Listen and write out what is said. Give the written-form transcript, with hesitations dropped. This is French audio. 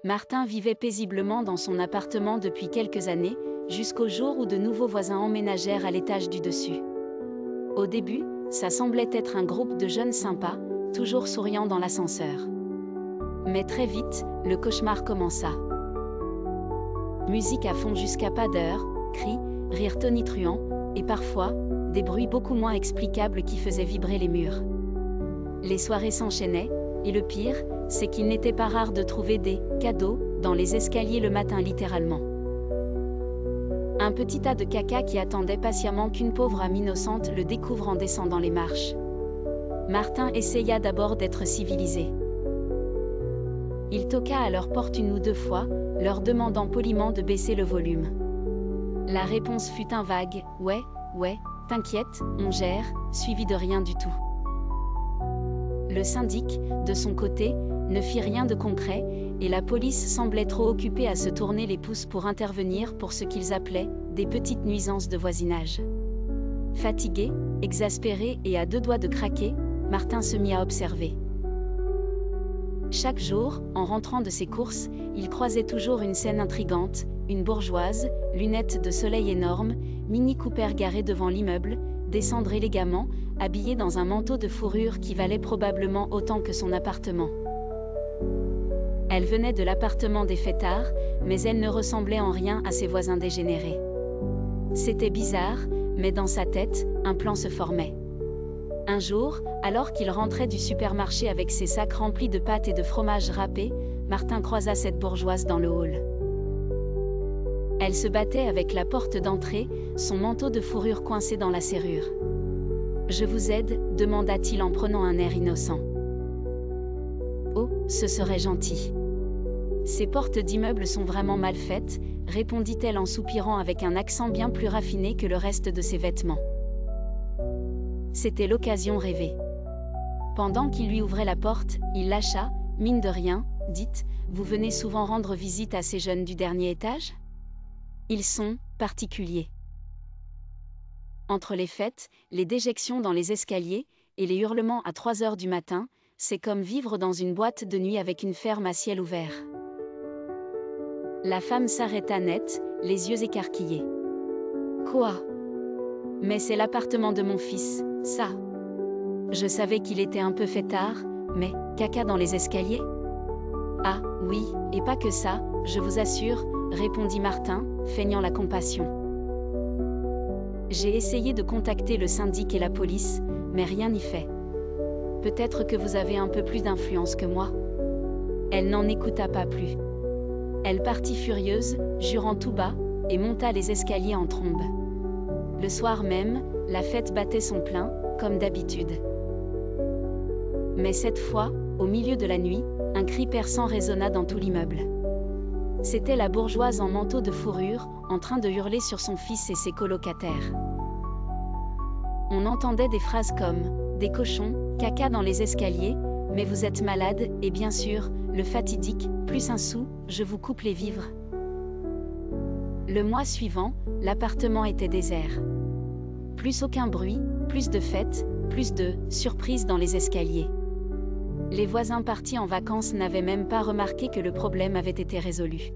Martin vivait paisiblement dans son appartement depuis quelques années, jusqu'au jour où de nouveaux voisins emménagèrent à l'étage du dessus. Au début, ça semblait être un groupe de jeunes sympas, toujours souriants dans l'ascenseur. Mais très vite, le cauchemar commença. Musique à fond jusqu'à pas d'heure, cris, rires tonitruants, et parfois, des bruits beaucoup moins explicables qui faisaient vibrer les murs. Les soirées s'enchaînaient, et le pire, c'est qu'il n'était pas rare de trouver des « cadeaux » dans les escaliers le matin littéralement. Un petit tas de caca qui attendait patiemment qu'une pauvre âme innocente le découvre en descendant les marches. Martin essaya d'abord d'être civilisé. Il toqua à leur porte une ou deux fois, leur demandant poliment de baisser le volume. La réponse fut un vague « ouais, t'inquiète, on gère », suivi de rien du tout. Le syndic, de son côté, ne fit rien de concret, et la police semblait trop occupée à se tourner les pouces pour intervenir pour ce qu'ils appelaient « des petites nuisances de voisinage ». Fatigué, exaspéré et à deux doigts de craquer, Martin se mit à observer. Chaque jour, en rentrant de ses courses, il croisait toujours une scène intrigante, une bourgeoise, lunettes de soleil énormes, Mini Cooper garée devant l'immeuble, descendre élégamment, habillée dans un manteau de fourrure qui valait probablement autant que son appartement. Elle venait de l'appartement des fêtards, mais elle ne ressemblait en rien à ses voisins dégénérés. C'était bizarre, mais dans sa tête, un plan se formait. Un jour, alors qu'il rentrait du supermarché avec ses sacs remplis de pâtes et de fromage râpé, Martin croisa cette bourgeoise dans le hall. Elle se battait avec la porte d'entrée, son manteau de fourrure coincé dans la serrure. « Je vous aide ?» demanda-t-il en prenant un air innocent. « Oh, ce serait gentil. Ces portes d'immeuble sont vraiment mal faites » répondit-elle en soupirant avec un accent bien plus raffiné que le reste de ses vêtements. C'était l'occasion rêvée. Pendant qu'il lui ouvrait la porte, il lâcha, mine de rien, « Dites, vous venez souvent rendre visite à ces jeunes du dernier étage ? Ils sont particuliers. » Entre les fêtes, les déjections dans les escaliers, et les hurlements à 3 heures du matin, c'est comme vivre dans une boîte de nuit avec une ferme à ciel ouvert. La femme s'arrêta net, les yeux écarquillés. « Quoi ? Mais c'est l'appartement de mon fils, ça. Je savais qu'il était un peu fêtard, mais caca dans les escaliers ? Ah, oui, et pas que ça, je vous assure, répondit Martin, feignant la compassion. J'ai essayé de contacter le syndic et la police, mais rien n'y fait. Peut-être que vous avez un peu plus d'influence que moi. Elle n'en écouta pas plus. Elle partit furieuse, jurant tout bas, et monta les escaliers en trombe. Le soir même, la fête battait son plein, comme d'habitude. Mais cette fois, au milieu de la nuit, un cri perçant résonna dans tout l'immeuble. C'était la bourgeoise en manteau de fourrure, en train de hurler sur son fils et ses colocataires. On entendait des phrases comme « des cochons, caca dans les escaliers, mais vous êtes malade, et bien sûr, le fatidique, plus un sou, je vous coupe les vivres. » Le mois suivant, l'appartement était désert. Plus aucun bruit, plus de fêtes, plus de surprises dans les escaliers. Les voisins partis en vacances n'avaient même pas remarqué que le problème avait été résolu.